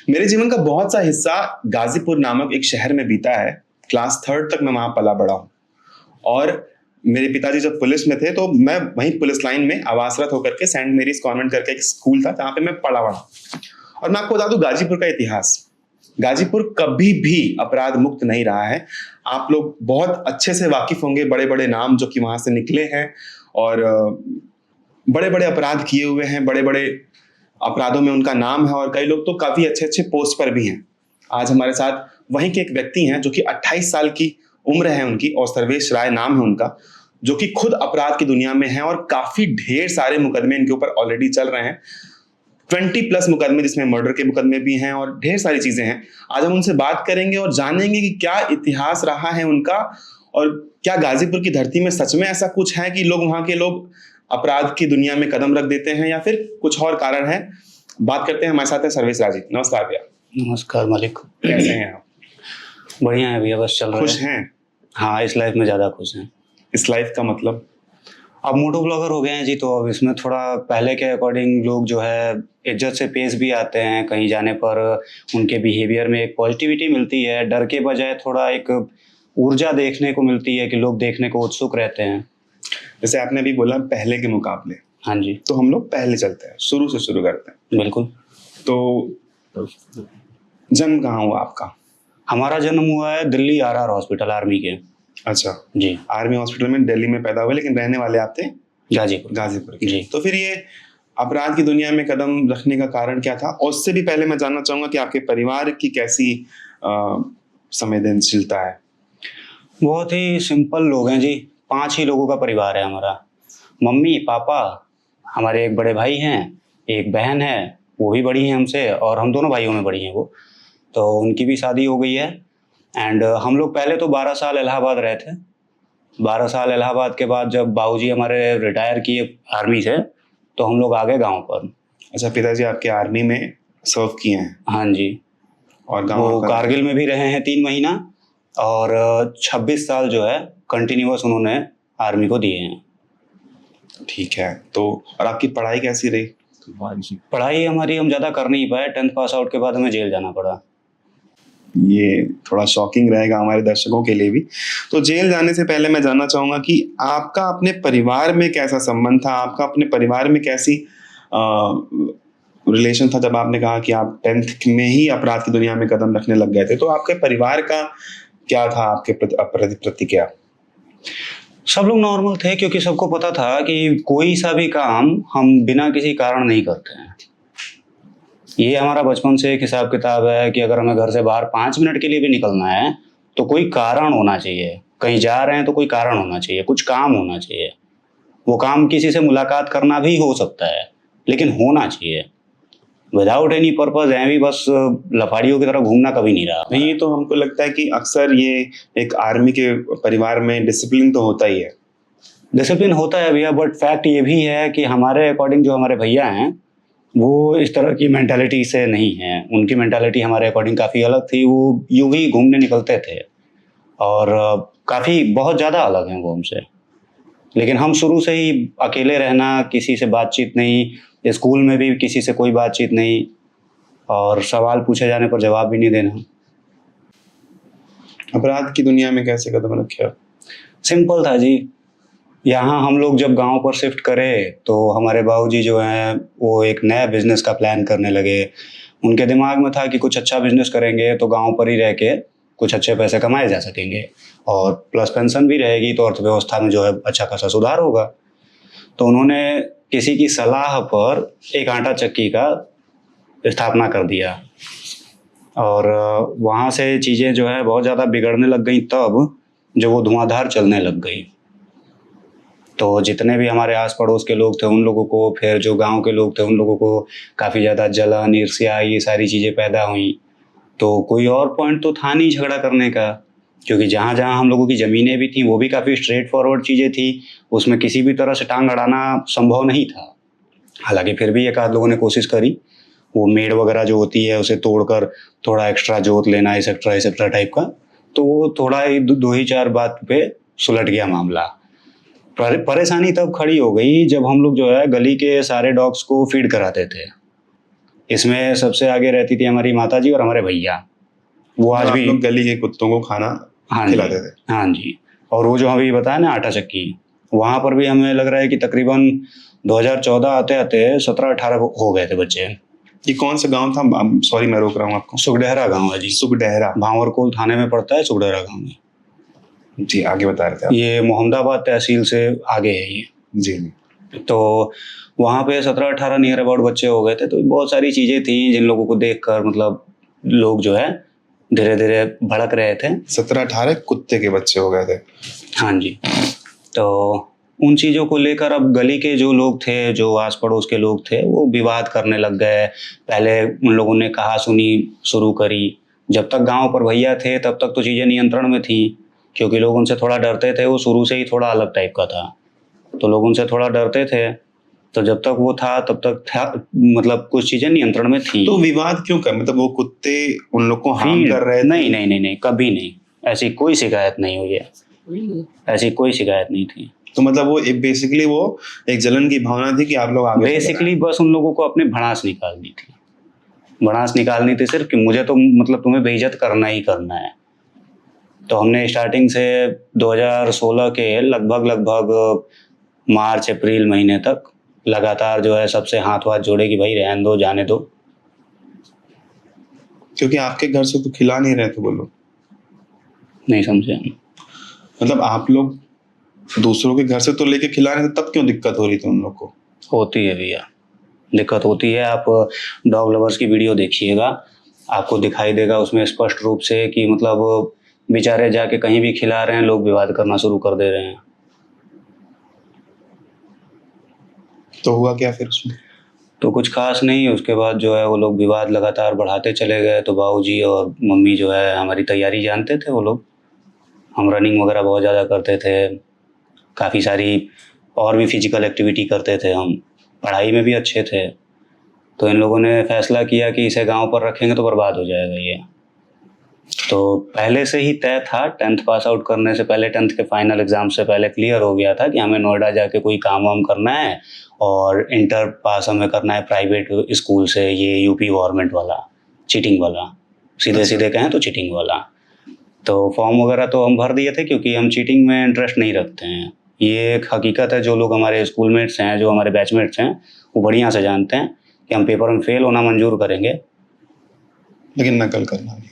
मेरे जीवन का बहुत सा हिस्सा गाजीपुर नामक एक शहर में बीता है। क्लास थर्ड तक मैं वहां पला बड़ा हूँ। और मेरे पिताजी जब पुलिस में थे तो मैं वहीं पुलिस लाइन में आवासरत होकर के सेंट मेरीज कॉन्वेंट करके एक स्कूल था जहाँ पे मैं पढ़ा बड़ा। और मैं आपको बता दूं गाजीपुर का इतिहास, गाजीपुर कभी भी अपराध मुक्त नहीं रहा है। आप लोग बहुत अच्छे से वाकिफ होंगे, बड़े बड़े नाम जो कि वहां से निकले हैं और बड़े बड़े अपराध किए हुए हैं, बड़े बड़े अपराधों में उनका नाम है और कई लोग तो काफी अच्छे अच्छे पोस्ट पर भी हैं। आज हमारे साथ वहीं के एक व्यक्ति हैं जो कि 28 साल की उम्र है उनकी और सर्वेश राय नाम है उनका, जो कि खुद अपराध की दुनिया में है और काफी ढेर सारे मुकदमे इनके ऊपर ऑलरेडी चल रहे हैं। 20+ मुकदमे, जिसमें मर्डर के मुकदमे भी हैं और ढेर सारी चीजें हैं। आज हम उनसे बात करेंगे और जानेंगे कि क्या इतिहास रहा है उनका और क्या गाजीपुर की धरती में सच में ऐसा कुछ है कि लोग, वहां के लोग अपराध की दुनिया में कदम रख देते हैं या फिर कुछ और कारण है। बात करते हैं, हमारे साथ है सर्वेश राय जी। नमस्कार भैया। नमस्कार मालिक। कैसे हैं आप? बढ़िया है भैया, बस चल रहा है। खुश हैं? हाँ, इस लाइफ में ज़्यादा खुश हैं। इस लाइफ का मतलब? अब मोटो ब्लॉगर हो गए हैं जी, तो अब इसमें थोड़ा पहले के अकॉर्डिंग लोग जो है इज्जत से पेश भी आते हैं। कहीं जाने पर उनके बिहेवियर में एक पॉजिटिविटी मिलती है, डर के बजाय थोड़ा एक ऊर्जा देखने को मिलती है कि लोग देखने को उत्सुक रहते हैं। जैसे आपने अभी बोला पहले के मुकाबले, हाँ जी, तो हम लोग पहले चलते हैं, शुरू से शुरू करते हैं। बिल्कुल। तो जन्म कहाँ हुआ आपका? हमारा जन्म हुआ है दिल्ली RR हॉस्पिटल, आर्मी के। अच्छा जी, आर्मी हॉस्पिटल में दिल्ली में पैदा हुए, लेकिन रहने वाले आप थे गाजीपुर के। जी। तो फिर ये अपराध की दुनिया में कदम रखने का कारण क्या था? और उससे भी पहले मैं जानना चाहूंगा कि आपके परिवार की कैसी संवेदनशीलता है? बहुत ही सिंपल लोग हैं जी। 5 ही लोगों का परिवार है हमारा। मम्मी पापा, हमारे एक बड़े भाई हैं, एक बहन है, वो भी बड़ी हैं हमसे, और हम दोनों भाइयों में बड़ी हैं वो, तो उनकी भी शादी हो गई है। एंड हम लोग पहले तो 12 साल इलाहाबाद रहे थे। 12 साल इलाहाबाद के बाद जब बाबूजी हमारे रिटायर किए आर्मी से, तो हम लोग आ गए गाँव पर। अच्छा, पिताजी आपके आर्मी में सर्व किए हैं? हाँ जी। और वो कारगिल में भी रहे हैं 3 महीना, और 26 साल जो है कंटिन्यूअस उन्होंने आर्मी को दिए हैं। ठीक है। तो और आपकी पढ़ाई कैसी रही? पढ़ाई हमारी हम ज़्यादा कर नहीं पाए। 10th पास आउट के बाद हमें जेल जाना पड़ा। ये थोड़ा शॉकिंग रहेगा हमारे दर्शकों के लिए भी। तो जेल जाने से पहले मैं जानना चाहूंगा कि आपका अपने परिवार में कैसा संबंध था? आपका अपने परिवार में कैसी रिलेशन था? जब आपने कहा कि आप 10th में ही अपराध की दुनिया में कदम रखने लग गए थे, तो आपके परिवार का क्या था आपके प्रतिक्रिया? सब लोग नॉर्मल थे, क्योंकि सबको पता था कि कोई सा भी काम हम बिना किसी कारण नहीं करते हैं। ये हमारा बचपन से एक हिसाब किताब है कि अगर हमें घर से बाहर 5 मिनट के लिए भी निकलना है तो कोई कारण होना चाहिए। कहीं जा रहे हैं तो कोई कारण होना चाहिए, कुछ काम होना चाहिए। वो काम किसी से मुलाकात करना भी हो सकता है, लेकिन होना चाहिए। विदाउट एनी पर्पज है भी बस लफाड़ियों की तरह घूमना कभी नहीं रहा। ये तो हमको लगता है कि अक्सर ये एक आर्मी के परिवार में डिसिप्लिन तो होता ही है। डिसिप्लिन होता है भैया, बट फैक्ट ये भी है कि हमारे अकॉर्डिंग जो हमारे भैया हैं वो इस तरह की मेंटालिटी से नहीं है। उनकी मेंटालिटी हमारे अकॉर्डिंग काफ़ी अलग थी। वो यूं ही घूमने निकलते थे और काफ़ी बहुत ज़्यादा अलग हैं वो हमसे। लेकिन हम शुरू से ही अकेले रहना, किसी से बातचीत नहीं, स्कूल में भी किसी से कोई बातचीत नहीं, और सवाल पूछे जाने पर जवाब भी नहीं देना। अपराध की दुनिया में कैसे कदम रखे? सिंपल था जी। यहाँ हम लोग जब गांव पर शिफ्ट करे तो हमारे बाबूजी जो हैं वो एक नया बिजनेस का प्लान करने लगे। उनके दिमाग में था कि कुछ अच्छा बिजनेस करेंगे तो गांव पर ही रह के कुछ अच्छे पैसे कमाए जा सकेंगे, और प्लस पेंशन भी रहेगी तो अर्थव्यवस्था में जो है अच्छा खासा सुधार होगा। तो उन्होंने किसी की सलाह पर एक आटा चक्की का स्थापना कर दिया, और वहाँ से चीज़ें जो है बहुत ज़्यादा बिगड़ने लग गई तब जब वो धुआंधार चलने लग गई। तो जितने भी हमारे आस पड़ोस के लोग थे उन लोगों को, फिर जो गांव के लोग थे उन लोगों को काफ़ी ज़्यादा जलन, ईर्ष्या, ये सारी चीज़ें पैदा हुई। तो कोई और पॉइंट तो था नहीं झगड़ा करने का, क्योंकि जहाँ जहाँ हम लोगों की ज़मीनें भी थी वो भी काफ़ी स्ट्रेट फॉरवर्ड चीज़ें थी। उसमें किसी भी तरह से टांग अड़ाना संभव नहीं था। हालांकि फिर भी एक आध लोगों ने कोशिश करी। वो मेड़ वगैरह जो होती है उसे तोड़कर थोड़ा एक्स्ट्रा जोत लेना, एक्सेट्रा टाइप का। तो वो थोड़ा ही 2 ही 4 बात पे सुलट गया मामला। परेशानी तब खड़ी हो गई जब हम लोग जो है गली के सारे डॉग्स को फीड कराते थे। इसमें सबसे आगे रहती थी हमारी माताजी और हमारे भैया। वो आज आप भी लोग गली के कुत्तों को खाना हाँ जी, खिलाते थे। हाँ जी। और वो जो अभी बताया ना आटा चक्की, वहां पर भी हमें लग रहा है कि तकरीबन 2014 आते आते 17-18 हो गए थे बच्चे। ये कौन सा गांव था? सॉरी मैं रोक रहा हूँ आपको। सुगडहरा गांव है जी, सुगडहरा। भांवरकोल थाने में पड़ता है सुगडहरा गांव में। जी आगे बता रहे थे आप। ये मोहम्मदाबाद तहसील से आगे है ये। जी। तो वहाँ पे 17-18 नियर अबाउट बच्चे हो गए थे। तो बहुत सारी चीजें थी जिन लोगों को देखकर मतलब लोग जो है धीरे धीरे भड़क रहे थे। 17-18 कुत्ते के बच्चे हो गए थे। हाँ जी। तो उन चीज़ों को लेकर अब गली के जो लोग थे, जो आस पड़ोस के लोग थे, वो विवाद करने लग गए। पहले उन लोगों ने कहा सुनी शुरू करी। जब तक गांव पर भैया थे तब तक तो चीज़ें नियंत्रण में थी, क्योंकि लोग उनसे थोड़ा डरते थे। वो शुरू से ही थोड़ा अलग टाइप का था, तो लोग उनसे थोड़ा डरते थे। तो जब तक वो था तब तक था, मतलब कुछ चीज़ें नियंत्रण में थी। तो विवाद क्यों कर, मतलब वो कुत्ते उन लोग को हार्म कर रहे थे? नहीं नहीं नहीं नहीं, कभी नहीं, ऐसी कोई शिकायत नहीं हुई है, ऐसी कोई शिकायत नहीं थी। तो मतलब वो बेसिकली वो एक जलन की भावना थी कि आप लोग आगे बेसिकली बस उन लोगों को अपनी भड़ास निकालनी थी, भड़ास निकालनी थी सिर्फ कि मुझे तो मतलब तुम्हें बेइज्जत करना ही करना है। तो हमने स्टार्टिंग से 2016 के लगभग मार्च अप्रैल महीने तक लगातार जो है सबसे हाथ वाथ जोड़े कि भाई रहने दो, जाने दो। क्योंकि आपके घर से तो खिला नहीं रहे थे वो लोग। नहीं समझे? मतलब आप लोग दूसरों के घर से तो लेके खिला रहे थे, तब क्यों दिक्कत हो रही थी उन लोग को? होती है भैया, दिक्कत होती है। आप डॉग लवर्स की वीडियो देखिएगा, आपको दिखाई देगा उसमें स्पष्ट रूप से कि मतलब बेचारे जाके कहीं भी खिला रहे हैं, लोग विवाद करना शुरू कर दे रहे हैं। तो हुआ क्या फिर उसमें? तो कुछ खास नहीं, उसके बाद जो है वो लोग विवाद लगातार बढ़ाते चले गए। तो बाबूजी और मम्मी जो है हमारी तैयारी जानते थे वो लोग, हम रनिंग वगैरह बहुत ज़्यादा करते थे, काफ़ी सारी और भी फिजिकल एक्टिविटी करते थे, हम पढ़ाई में भी अच्छे थे। तो इन लोगों ने फैसला किया कि इसे गांव पर रखेंगे तो बर्बाद हो जाएगा ये। तो पहले से ही तय था, 10th पास आउट करने से पहले, 10th के फाइनल एग्जाम से पहले क्लियर हो गया था कि हमें नोएडा जाके कोई काम वाम करना है और इंटर पास हमें करना है प्राइवेट स्कूल से, ये यूपी गवर्नमेंट वाला, चीटिंग वाला, सीधे सीधे कहें तो चीटिंग वाला। तो फॉर्म वगैरह तो हम भर दिए थे क्योंकि हम चीटिंग में इंटरेस्ट नहीं रखते हैं। ये एक हकीकत है, जो लोग हमारे स्कूलमेट्स हैं, जो हमारे बैचमेट्स हैं, वो बढ़िया से जानते हैं कि हम पेपर में फेल होना मंजूर करेंगे, लेकिन नकल करना नहीं।